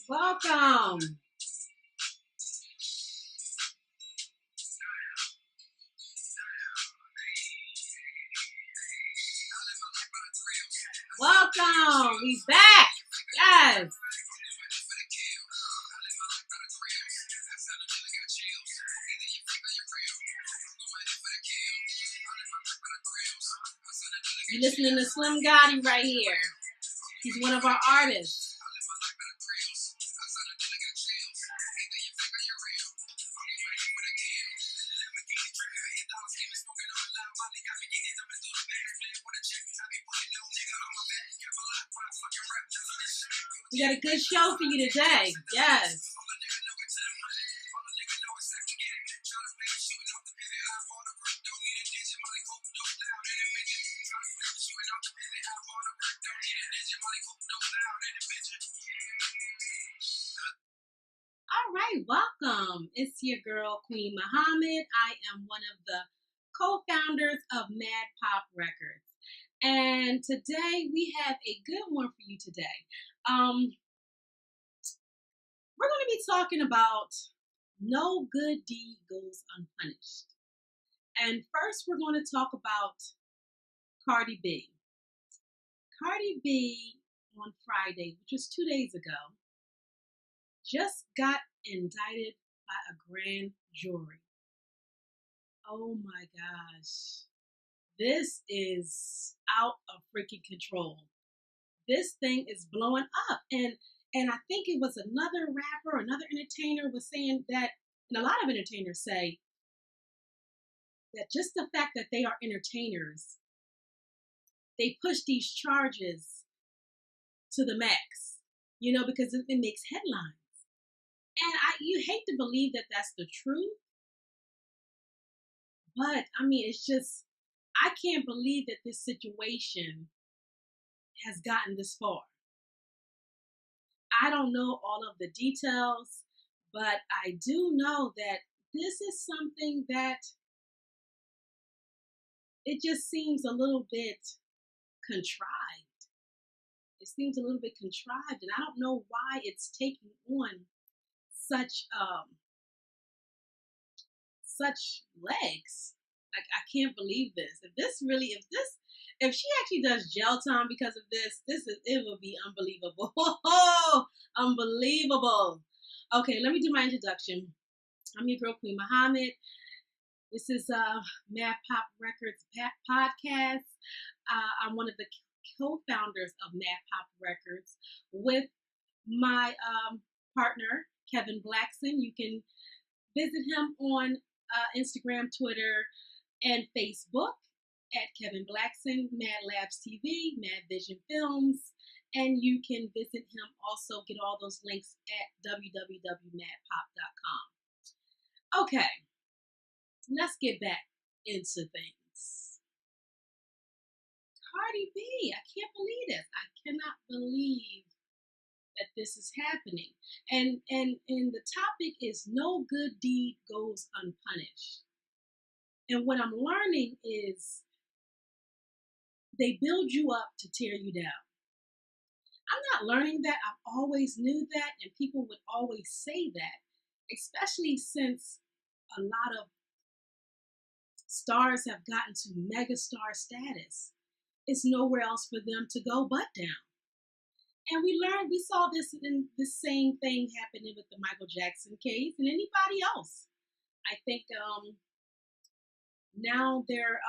Welcome. Welcome. He's back. Yes. You're listening to Slym Goddi right here. He's one of our artists. We got a good show for you today. Yes. All right, welcome. It's your girl, Queen Muhammad. I am one of the co-founders of maddpop Records. And today we have a good one for you today. We're going to be talking about no good deed goes unpunished. And first we're going to talk about Cardi B. Cardi B on Friday, which was 2 days ago, just got indicted by a grand jury. Oh my gosh. This is out of freaking control. This thing is blowing up. And I think it was another rapper, another entertainer was saying that, and a lot of entertainers say that just the fact that they are entertainers, they push these charges to the max, because it makes headlines. And you hate to believe that that's the truth, but I mean, it's just, I can't believe that this situation has gotten this far. I don't know all of the details, but I do know that this is something that it just seems a little bit contrived. It seems a little bit contrived, and I don't know why it's taking on such legs. Like, I can't believe this. If she actually does jail time because of this, it will be unbelievable. Unbelievable. Okay, let me do my introduction. I'm your girl, Queen Muhammad. This is maddpop Records podcast. I'm one of the co-founders of maddpop Records with my partner, Kevin Blackson. You can visit him on Instagram, Twitter, and Facebook at Kevin Blackson, Mad Labs TV, Mad Vision Films, and you can visit him also, get all those links at www.maddpop.com. Okay, let's get back into things. Cardi B, I can't believe this. I cannot believe that this is happening. And the topic is no good deed goes unpunished. And what I'm learning is they build you up to tear you down. I'm not learning that. I always knew that, and people would always say that, especially since a lot of stars have gotten to megastar status. It's nowhere else for them to go but down. And we saw this in the same thing happening with the Michael Jackson case and anybody else. I think now they're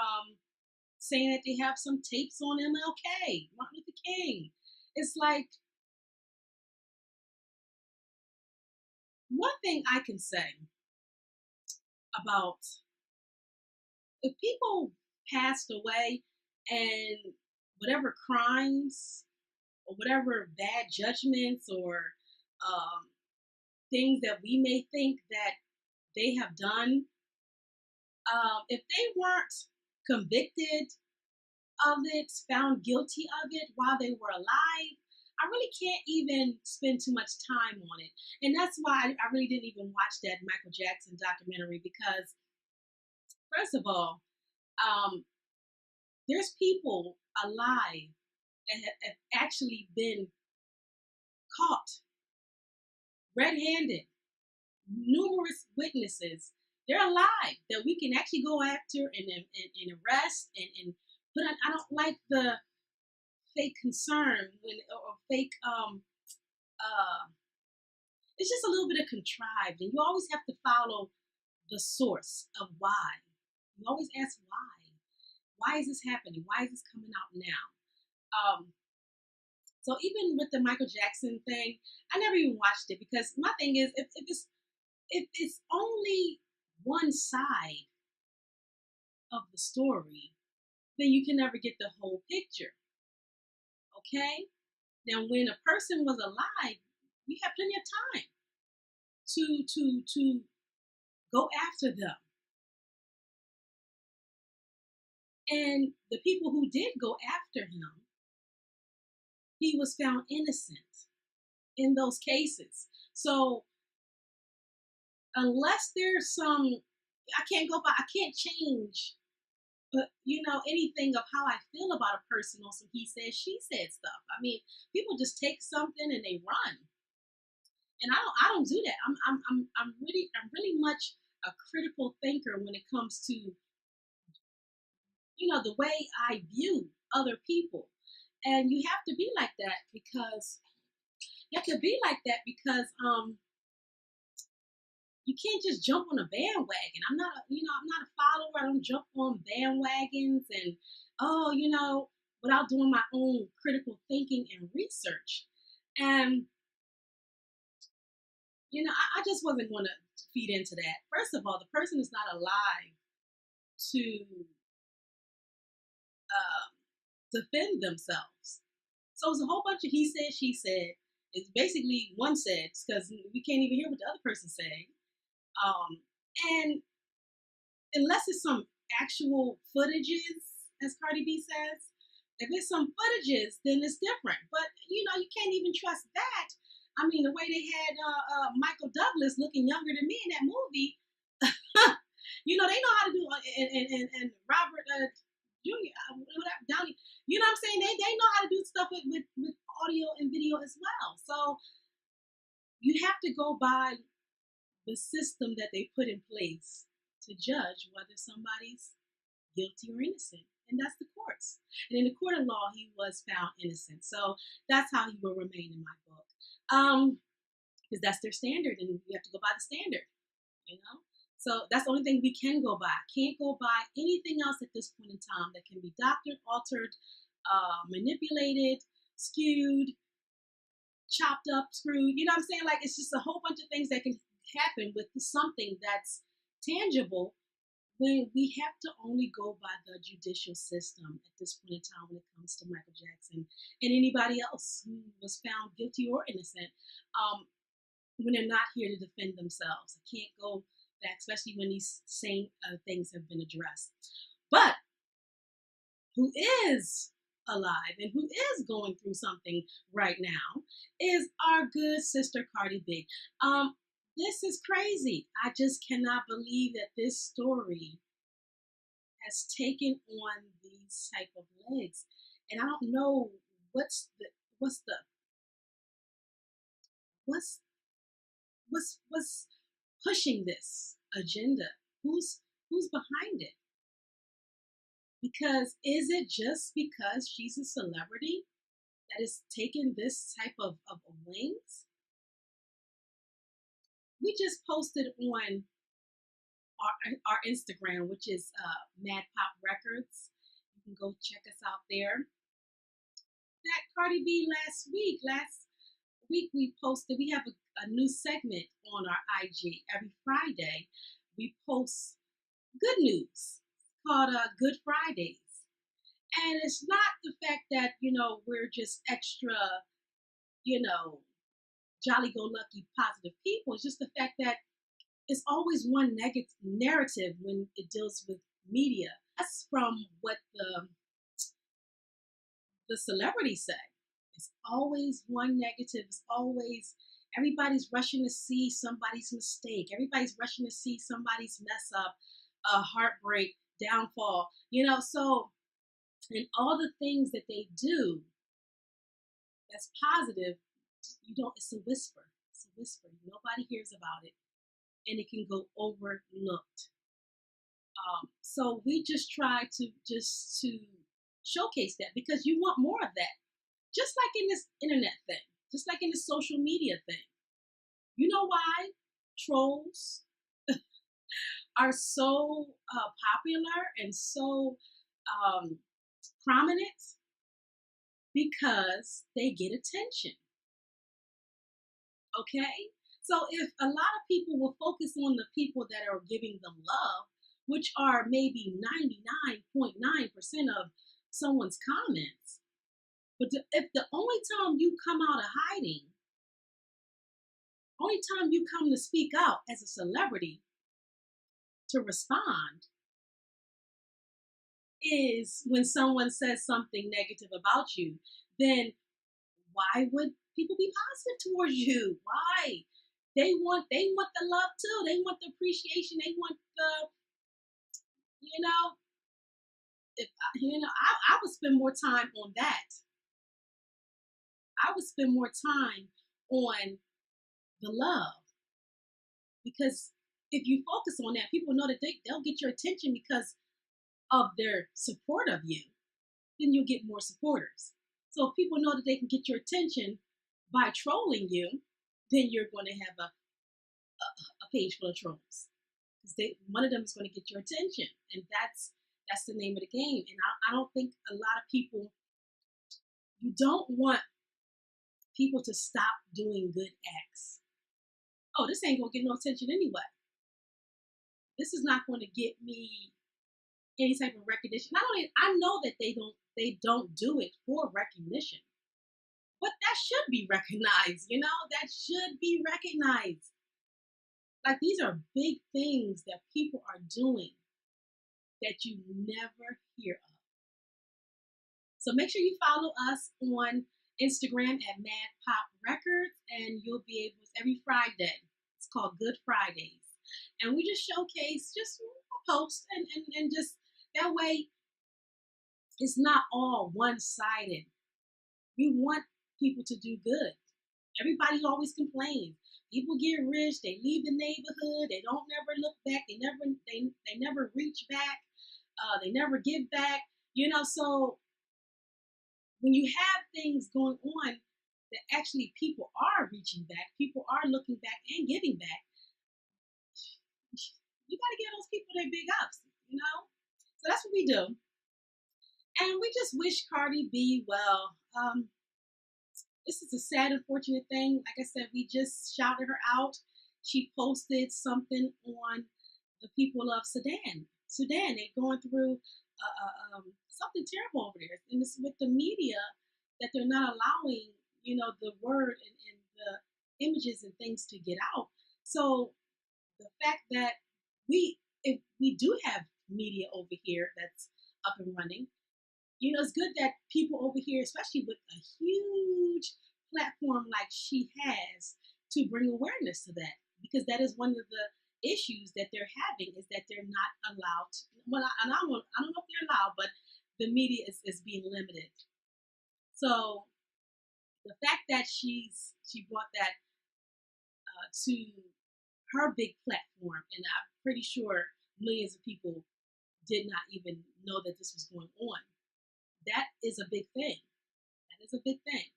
saying that they have some tapes on MLK, Martin Luther King. It's like, one thing I can say about, if people passed away and whatever crimes or whatever bad judgments or things that we may think that they have done, if they weren't convicted of it, found guilty of it while they were alive, I really can't even spend too much time on it. And that's why I really didn't even watch that Michael Jackson documentary, because first of all, there's people alive that have actually been caught red-handed, numerous witnesses. They're alive that we can actually go after and arrest and put on. I don't like the fake concern or fake it's just a little bit of contrived, and you always have to follow the source of why. You always ask why. Why is this happening? Why is this coming out now? So even with the Michael Jackson thing, I never even watched it because my thing is, if it's only one side of the story, then you can never get the whole picture. Okay? Now, when a person was alive, we have plenty of time to go after them. And the people who did go after him, he was found innocent in those cases. So unless there's some, I can't change, but anything of how I feel about a person on some he said, she said stuff. I mean, people just take something and they run. And I don't do that. I'm really much a critical thinker when it comes to, the way I view other people. And you have to be like that because you can't just jump on a bandwagon. I'm not a follower. I don't jump on bandwagons and without doing my own critical thinking and research. And I just wasn't going to feed into that. First of all, the person is not alive to defend themselves. So it's a whole bunch of he said, she said. It's basically one said because we can't even hear what the other person say. And unless it's some actual footages, as Cardi B says, if it's some footages, then it's different. But you can't even trust that. I mean, the way they had Michael Douglas looking younger than me in that movie, they know how to do, and Robert Jr. Downey, you know what I'm saying? They know how to do stuff with audio and video as well. So you have to go by the system that they put in place to judge whether somebody's guilty or innocent. And that's the courts. And in the court of law, he was found innocent. So that's how he will remain in my book. Because that's their standard, and you have to go by the standard, So that's the only thing we can go by. Can't go by anything else at this point in time that can be doctored, altered, manipulated, skewed, chopped up, screwed. You know what I'm saying? Like, it's just a whole bunch of things that can happen with something that's tangible when we have to only go by the judicial system at this point in time when it comes to Michael Jackson and anybody else who was found guilty or innocent when they're not here to defend themselves. I can't go back, especially when these same things have been addressed. But who is alive and who is going through something right now is our good sister Cardi B. This is crazy. I just cannot believe that this story has taken on these type of legs. And I don't know what's pushing this agenda. Who's behind it? Because is it just because she's a celebrity that is taking this type of wings? We just posted on our Instagram, which is maddpop records. You can go check us out there. That Cardi B last week we posted, we have a new segment on our IG. Every Friday, we post good news called Good Fridays. And it's not the fact that, we're just extra, jolly-go-lucky, positive people. It's just the fact that it's always one negative narrative when it deals with media. That's from what the celebrities say. It's always one negative. It's always everybody's rushing to see somebody's mistake. Everybody's rushing to see somebody's mess up, heartbreak, downfall. So and all the things that they do that's positive, it's a whisper. It's a whisper. Nobody hears about it, and it can go overlooked. So we just try to showcase that because you want more of that. Just like in this internet thing, just like in this social media thing. You know why trolls are so popular and so prominent? Because they get attention. Okay? So if a lot of people will focus on the people that are giving them love, which are maybe 99.9% of someone's comments, but if the only time you come out of hiding, only time you come to speak out as a celebrity to respond is when someone says something negative about you, then why would people be positive towards you? Why? They want the love too. They want the appreciation. They want the, you know, if I would spend more time on that. I would spend more time on the love because if you focus on that, people know that they'll get your attention because of their support of you. Then you'll get more supporters. So if people know that they can get your attention by trolling you, then you're going to have a page full of trolls because one of them is going to get your attention, and that's the name of the game. And I don't think a lot of people. You don't want people to stop doing good acts. Oh, this ain't gonna get no attention anyway. This is not going to get me any type of recognition. Not only I know that they don't do it for recognition, but that should be recognized. That should be recognized. Like these are big things that people are doing that you never hear of. So make sure you follow us on Instagram at maddpop records, and you'll be able to every Friday. It's called Good Fridays, and we just showcase just a post and just that way. It's not all one-sided. We want people to do good. Everybody always complains. People get rich, they leave the neighborhood, they don't never look back, they never reach back, they never give back. So when you have things going on that actually people are reaching back, people are looking back and giving back, you got to give those people their big ups. So that's what we do. And we just wish Cardi B well. This is a sad, unfortunate thing. Like I said, we just shouted her out. She posted something on the people of Sudan. They're going through something terrible over there. And it's with the media that they're not allowing, the word and the images and things to get out. So the fact that if we do have media over here that's up and running, it's good that people over here, especially with a huge platform like she has, to bring awareness to that, because that is one of the issues that they're having is that they're not allowed to, I don't know if they're allowed, but the media is being limited. So the fact that she brought that to her big platform, and I'm pretty sure millions of people did not even know that this was going on. That is a big thing. That is a big thing.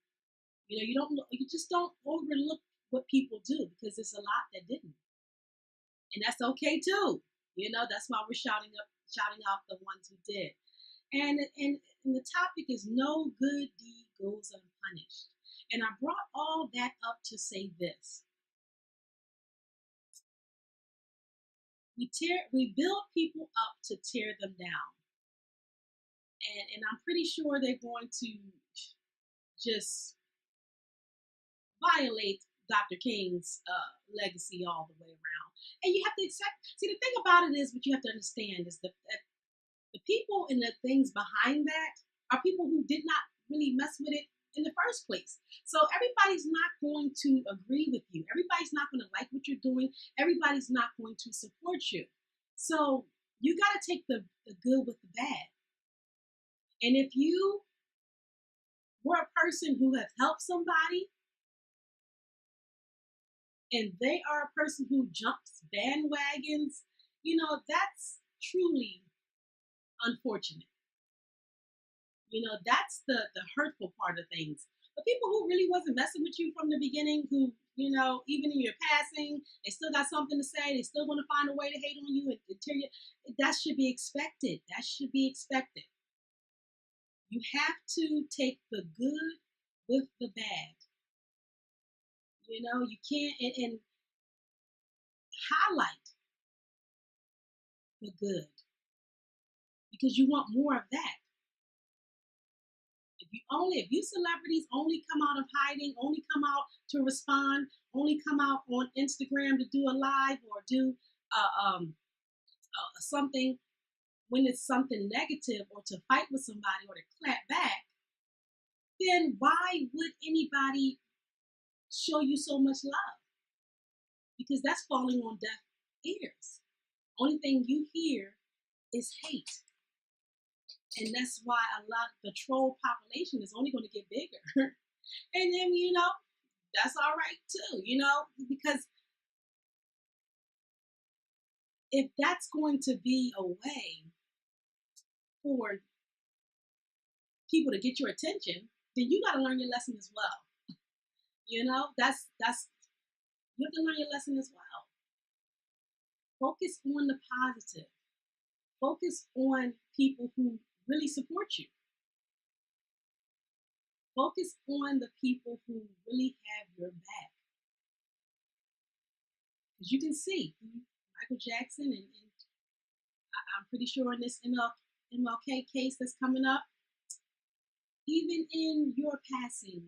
You just don't overlook what people do because there's a lot that didn't, and that's okay too. That's why we're shouting out the ones who did. And the topic is no good deed goes unpunished. And I brought all that up to say this: we build people up to tear them down, and I'm pretty sure they're going to just violate Dr. King's legacy all the way around. And you have to accept. See, the thing about it is, what you have to understand is that the people and the things behind that are people who did not really mess with it in the first place. So everybody's not going to agree with you. Everybody's not going to like what you're doing. Everybody's not going to support you. So you got to take the good with the bad. And if you were a person who has helped somebody, and they are a person who jumps bandwagons, that's truly unfortunate. That's the hurtful part of things. The people who really wasn't messing with you from the beginning, who, even in your passing, they still got something to say, they still want to find a way to hate on you and tear you, that should be expected. That should be expected. You have to take the good with the bad. You can't, and highlight the good, because you want more of that. If you celebrities only come out of hiding, only come out to respond, only come out on Instagram to do a live or do something when it's something negative, or to fight with somebody or to clap back, then why would anybody show you so much love? Because that's falling on deaf ears. Only thing you hear is hate. And that's why a lot of the troll population is only going to get bigger. And then, that's all right too, because if that's going to be a way for people to get your attention, then you got to learn your lesson as well. That's you have to learn your lesson as well. Focus on the positive. Focus on people who really support you. Focus on the people who really have your back. As you can see, Michael Jackson, and I'm pretty sure in this MLK case that's coming up, even in your passing,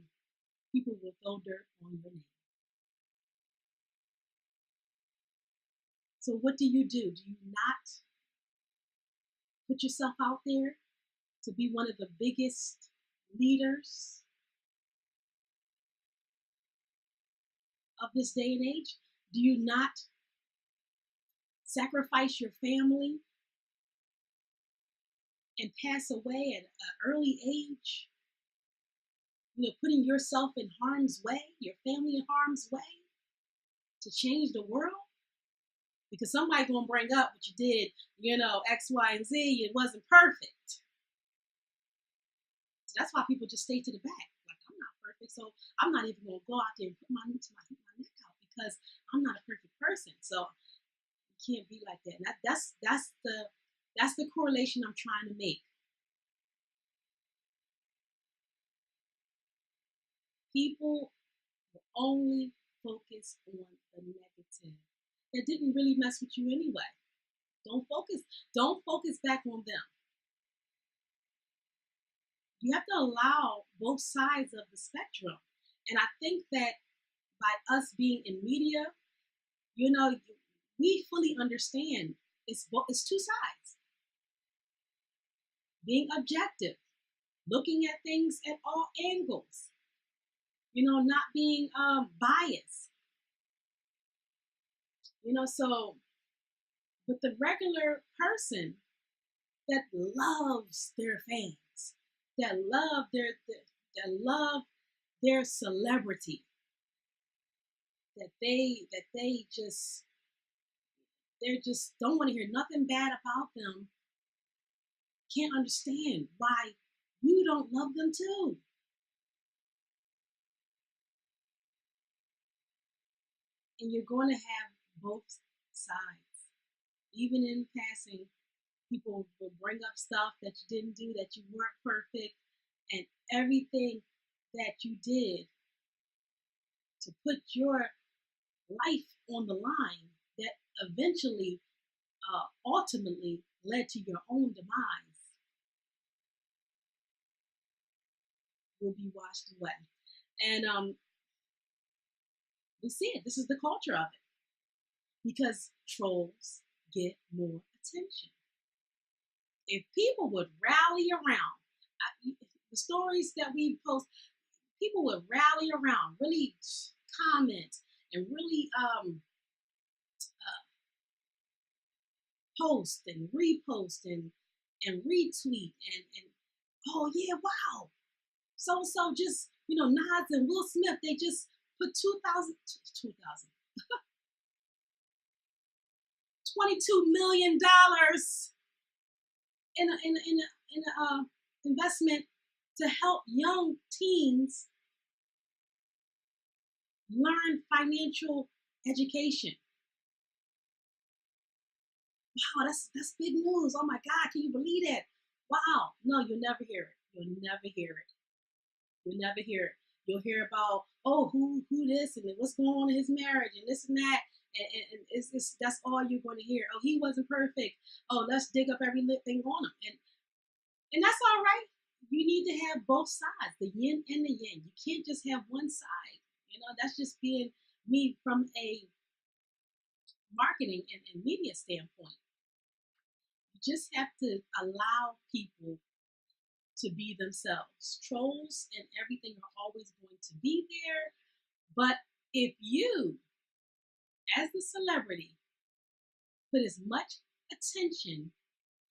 people will throw dirt on your name. So what do? Do you not put yourself out there to be one of the biggest leaders of this day and age? Do you not sacrifice your family and pass away at an early age? Putting yourself in harm's way, your family in harm's way, to change the world? Because somebody's going to bring up what you did, X, Y, and Z. It wasn't perfect. So that's why people just stay to the back. Like, I'm not perfect, so I'm not even going to go out there and put my neck out, because I'm not a perfect person. So you can't be like that. And that's the correlation I'm trying to make. People will only focus on the negative. That didn't really mess with you anyway. Don't focus back on them. You have to allow both sides of the spectrum. And I think that by us being in media, we fully understand it's two sides. Being objective, looking at things at all angles, not being biased. So with the regular person that loves their fans, that love their celebrity, that they just don't want to hear nothing bad about them, can't understand why you don't love them too. And you're going to have both sides. Even in passing, people will bring up stuff that you didn't do, that you weren't perfect, and everything that you did to put your life on the line, that eventually, ultimately led to your own demise, will be washed away. And we see it. This is the culture of it, because trolls get more attention. If people would rally around the stories that we post, people would rally around, really comment, and really post and repost and retweet and oh yeah, wow, so just Nas and Will Smith, they just put 2,000 $22 million in a investment to help young teens learn financial education. Wow, that's big news. Oh my God, can you believe it? Wow. No, you'll never hear it. You'll never hear it. You'll never hear it. You'll hear about, oh, who this and what's going on in his marriage and this and that. And it's that's all you're going to hear. Oh, he wasn't perfect. Oh, let's dig up every little thing on him. And that's all right. You need to have both sides, the yin and the yang. You can't just have one side. That's just being me from a marketing and media standpoint. You just have to allow people to be themselves. Trolls and everything are always going to be there. But if you, as the celebrity, put as much attention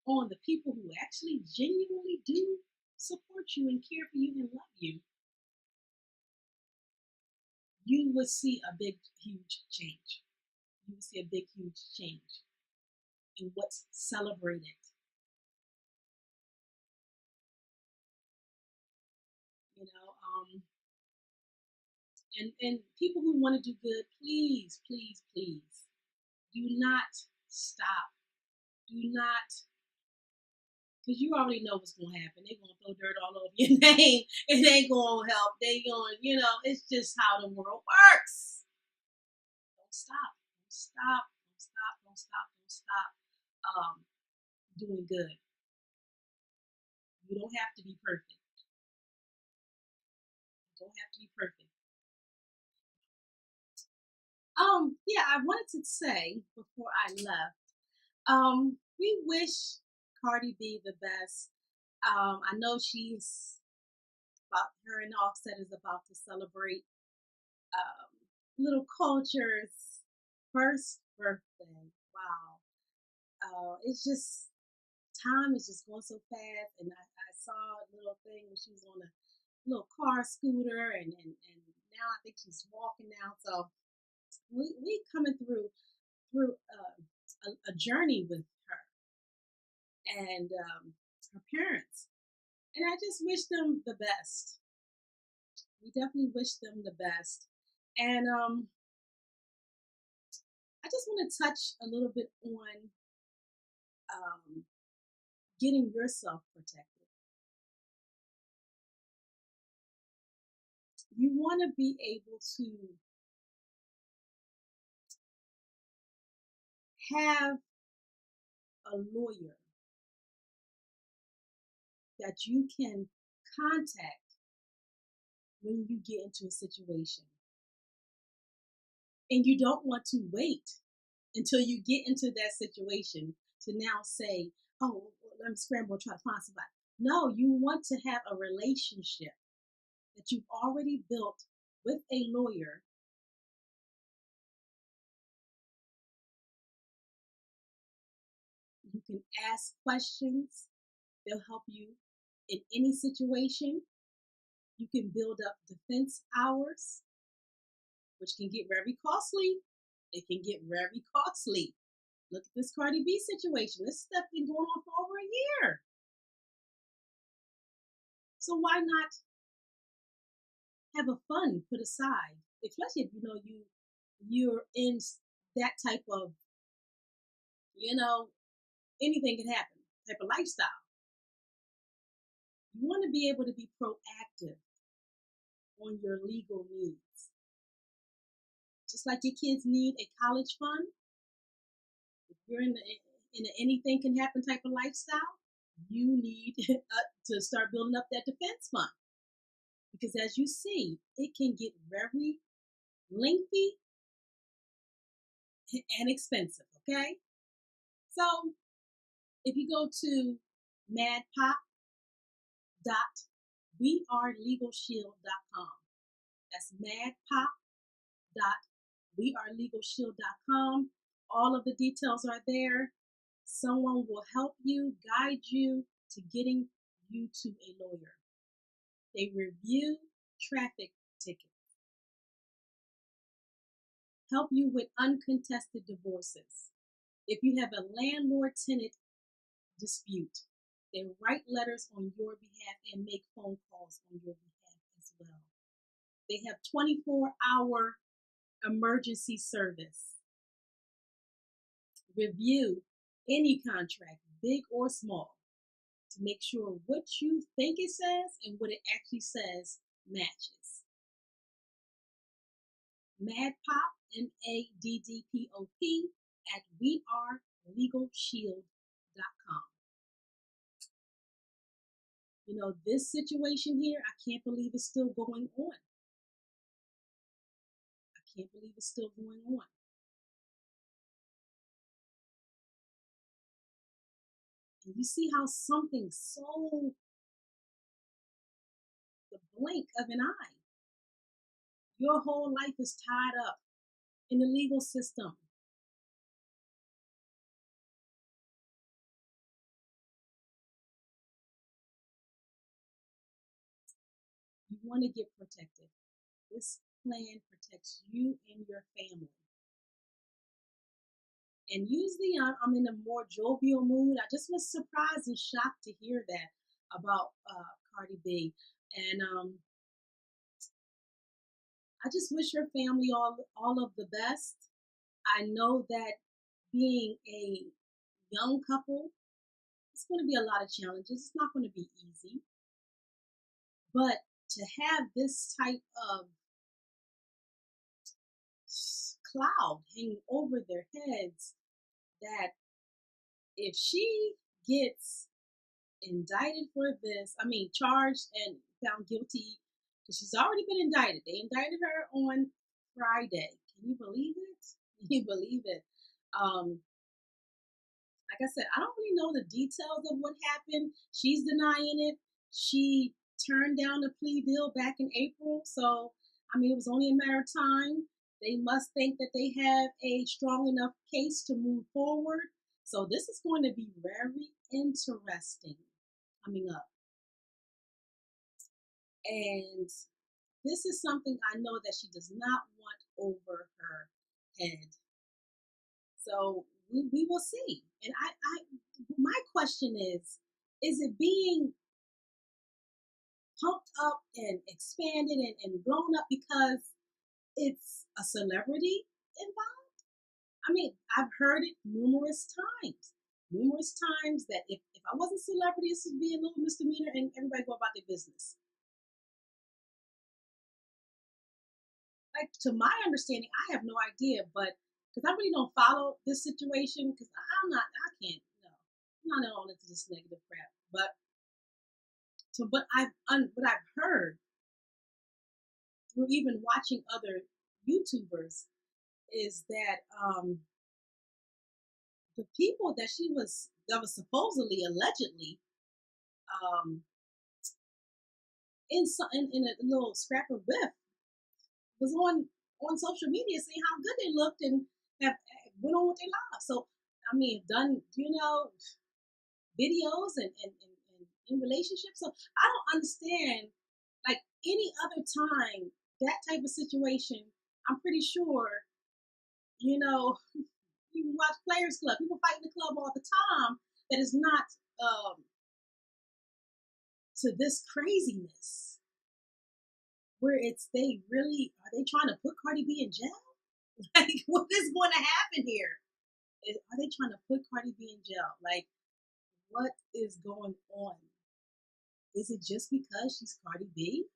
on the people who actually genuinely do support you and care for you and love you, you would see a big, huge change. You would see a big, huge change in what's celebrated. You know, and people who want to do good, please, please, please, do not stop. Do not, because you already know what's going to happen. They're going to throw dirt all over your name. It ain't going to help. They going, it's just how the world works. Don't stop. Don't stop. Don't stop. Don't stop. Don't stop doing good. You don't have to be perfect. You don't have to be perfect. Yeah, I wanted to say before I left, we wish Cardi B the best. I know her and Offset is about to celebrate Little Culture's first birthday. Wow. It's just, time is just going so fast. And I saw a little thing when she was on a little car scooter, and now I think she's walking now. So we coming through a journey with her and her parents. And I just wish them the best. We definitely wish them the best. And I just want to touch a little bit on getting yourself protected. You want to be able to have a lawyer that you can contact when you get into a situation. And you don't want to wait until you get into that situation to now say, oh, let me scramble and try to find somebody. No, you want to have a relationship that you've already built with a lawyer. You can ask questions. They'll help you in any situation. You can build up defense hours, which can get very costly. It can get very costly. Look at this Cardi B situation. This stuff been going on for over a year. So why not have a fund put aside, especially if you're in that type of, anything can happen type of lifestyle. You want to be able to be proactive on your legal needs. Just like your kids need a college fund, if you're in an anything can happen type of lifestyle, you need to start building up that defense fund. Because as you see, it can get very lengthy and expensive, okay? So if you go to maddpop.wearelegalshield.com, that's maddpop.wearelegalshield.com. All of the details are there. Someone will help you, guide you to getting you to a lawyer. They review traffic tickets. help you with uncontested divorces. If you have a landlord-tenant dispute, they write letters on your behalf and make phone calls on your behalf as well. They have 24-hour emergency service. Review any contract, big or small, to make sure what you think it says and what it actually says matches. Maddpop, MADDPOP, at wearelegalshield.com. You know, this situation here, I can't believe it's still going on. I can't believe it's still going on. And you see how something so the blink of an eye, your whole life is tied up in the legal system. You want to get protected. This plan protects you and your family. And usually I'm in a more jovial mood. I just was surprised and shocked to hear that about Cardi B. And I just wish her family all of the best. I know that being a young couple, it's going to be a lot of challenges. It's not going to be easy. But to have this type of cloud hanging over their heads, that if she gets indicted for this, charged and found guilty, because she's already been indicted. They indicted her on Friday. Can you believe it? Can you believe it? Like I said, I don't really know the details of what happened. She's denying it. She turned down the plea deal back in April. So, it was only a matter of time. They must think that they have a strong enough case to move forward. So this is going to be very interesting coming up. And this is something I know that she does not want over her head. So we will see. And my question is it being pumped up and expanded and blown up because it's a celebrity involved? I've heard it numerous times that if I wasn't a celebrity, this would be a little misdemeanor and everybody go about their business. Like, to my understanding, I have no idea, but because I really don't follow this situation, because I'm not all into this negative crap. But what I've heard through even watching other YouTubers is that the people that was supposedly allegedly in a little scrap of whiff was on social media saying how good they looked and have went on with their lives. So done videos and in relationships. So I don't understand, like any other time that type of situation. I'm pretty sure you watch Players Club. People fight in the club all the time. That is not to this craziness where are they trying to put Cardi B in jail? Like, what is going to happen here? Are they trying to put Cardi B in jail? Like, what is going on? Is it just because she's Cardi B?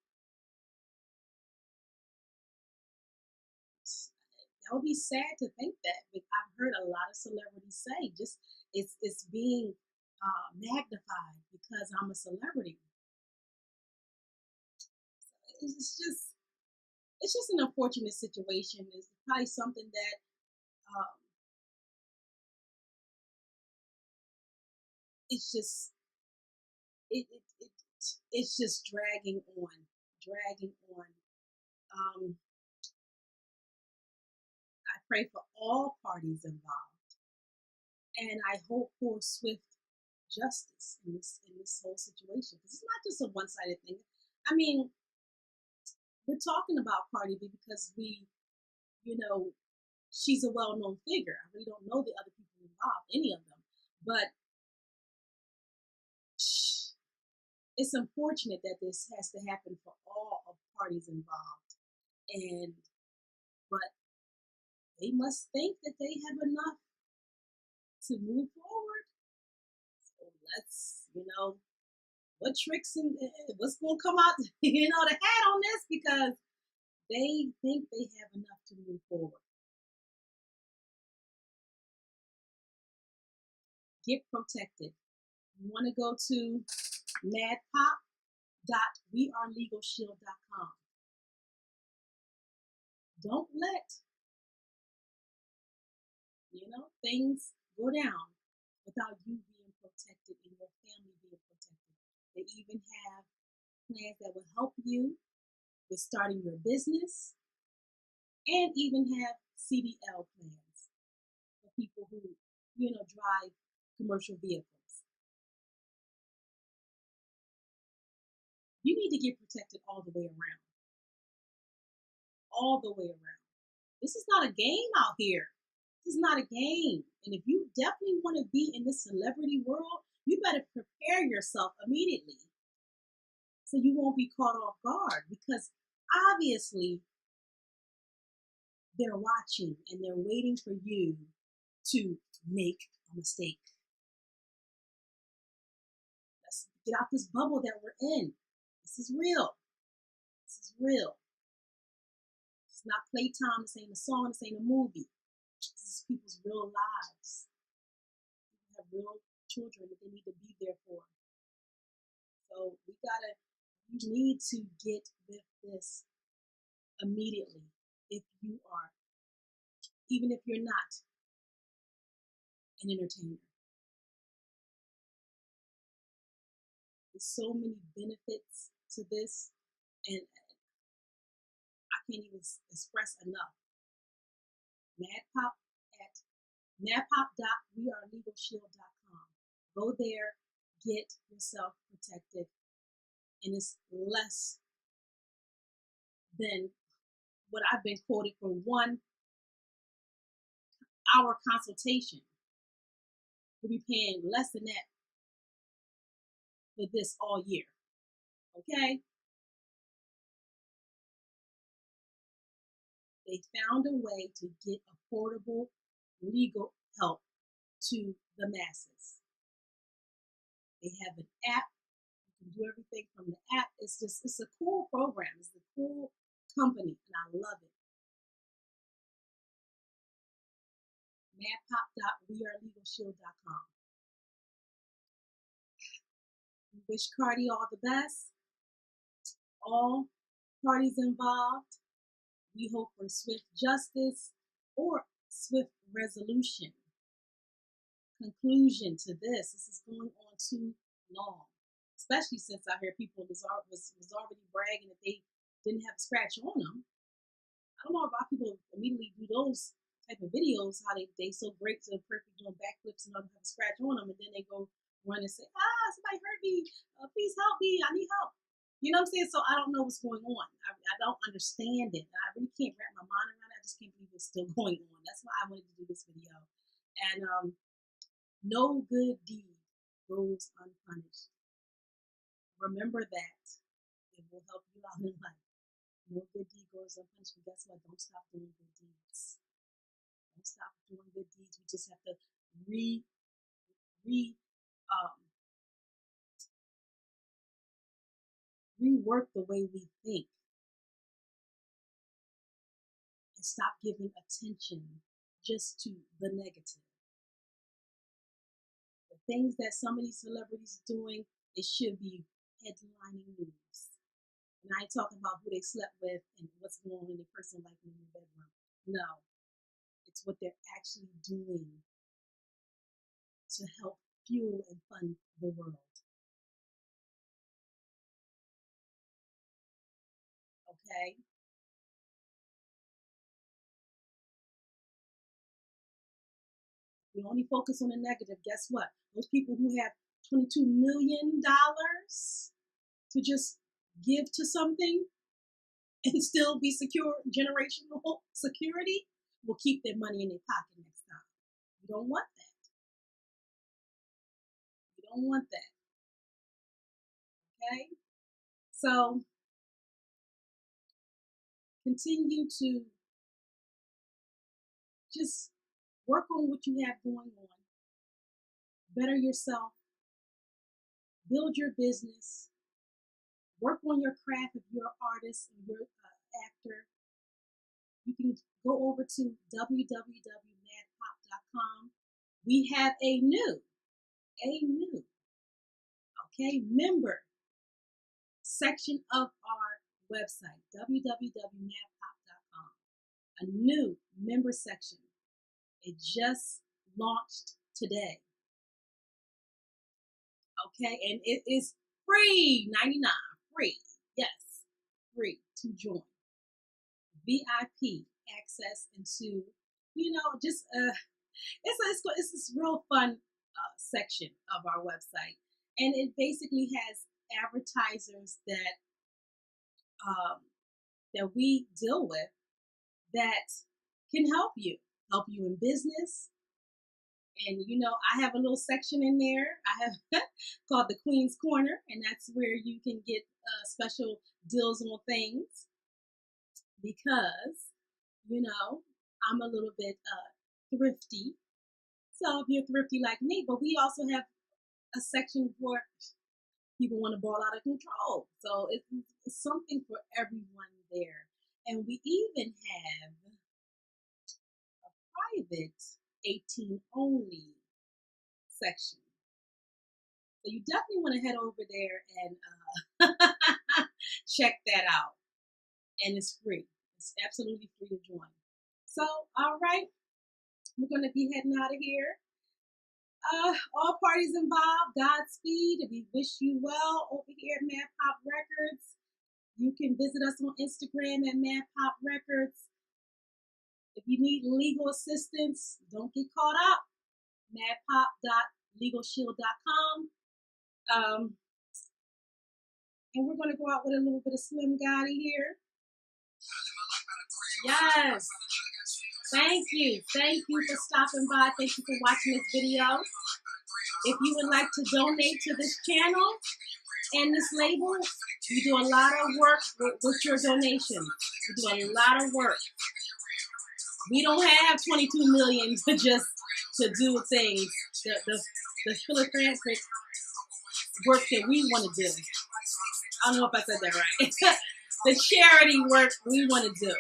That would be sad to think that, but I've heard a lot of celebrities say just it's being magnified because I'm a celebrity. It's just an unfortunate situation. It's probably something that it's just it, it, it it's just dragging on. I pray for all parties involved, and I hope for swift justice in this whole situation, because it's not just a one-sided thing. I mean, we're talking about Cardi B because we, you know, she's a well-known figure. I really don't know the other people involved, any of them, but it's unfortunate that this has to happen for all of parties involved. And but they must think that they have enough to move forward. So let's, what tricks and what's going to come out, the hat on this, because they think they have enough to move forward. Get protected. You want to go to maddpop.wearelegalshield.com. Don't let, things go down without you being protected and your family being protected. They even have plans that will help you with starting your business, and even have CDL plans for people who, drive commercial vehicles. You need to get protected all the way around. All the way around. This is not a game out here. This is not a game. And if you definitely want to be in this celebrity world, you better prepare yourself immediately so you won't be caught off guard, because obviously they're watching and they're waiting for you to make a mistake. Let's get out this bubble that we're in. This is real. This is real. It's not playtime. This ain't a song. This ain't a movie. This is people's real lives. People have real children that they need to be there for. So you need to get with this immediately if you are, even if you're not an entertainer. There's so many benefits to this, and I can't even express enough. Maddpop at maddpop.wearelegalshield.com. Go there, get yourself protected, and it's less than what I've been quoted for 1 hour consultation. We'll be paying less than that for this all year. Okay? They found a way to get affordable legal help to the masses. They have an app. You can do everything from the app. It's a cool program. It's a cool company, and I love it. maddpop.wearelegalshield.com. We wish CARDI all the best. All parties involved, we hope for swift justice or swift resolution. Conclusion to this. This is going on too long, especially since I hear people was already bragging that they didn't have a scratch on them. I don't know why people immediately do those type of videos, how they so great, so perfect, doing backflips and don't have a scratch on them, and then they go run and say, somebody hurt me, please help me, I need help. You know what I'm saying? So I don't know what's going on. I don't understand it. I really can't wrap my mind around it. I just can't believe it's still going on. That's why I wanted to do this video. And no good deed goes unpunished. Remember that. It will help you out in life. No good deed goes unpunished. But guess what? Don't stop doing good deeds. Don't stop doing good deeds. We just have to rework the way we think and stop giving attention just to the negative. The things that some of these celebrities are doing, it should be headlining news. And I ain't talking about who they slept with and what's going on in their personal life in their bedroom. No, it's what they're actually doing to help fuel and fund the world. Okay? We only focus on the negative. Guess what? Those people who have $22 million to just give to something and still be secure, generational security, will keep their money in their pocket next time. You don't want that. You don't want that. Okay? So continue to just work on what you have going on. Better yourself. Build your business. Work on your craft if you're an artist and you're an actor. You can go over to www.maddpop.com. We have a new, member section of our website, www.maddpop.com. A new member section. It just launched today. Okay, and it is free, $99, free, yes, free to join. VIP access into, just it's this real fun section of our website, and it basically has advertisers that we deal with that can help you in business. And I have a little section in there I have called the Queen's Corner, and that's where you can get special deals on things, because I'm a little bit thrifty. So if you're thrifty like me, but we also have a section for people want to ball out of control. So it's something for everyone there. And we even have a private 18 only section. So you definitely want to head over there and check that out. And it's free. It's absolutely free to join. So, all right, we're going to be heading out of here. All parties involved, Godspeed. We wish you well over here at maddpop Records. You can visit us on Instagram at maddpop Records. If you need legal assistance, don't get caught up. maddpop.legalshield.com. And we're going to go out with a little bit of Slym Goddi here. Yes. Thank you. Thank you for stopping by. Thank you for watching this video. If you would like to donate to this channel and this label, we do a lot of work with your donations. We do a lot of work. We don't have 22 million to do things, the philanthropic work that we want to do. I don't know if I said that right. The charity work we want to do.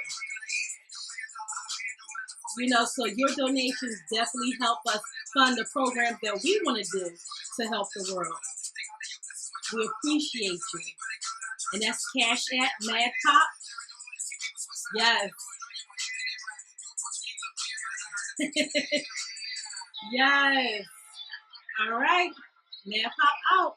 So your donations definitely help us fund the programs that we want to do to help the world. We appreciate you. And that's Cash App maddpop. Yes. Yes. All right. Maddpop out.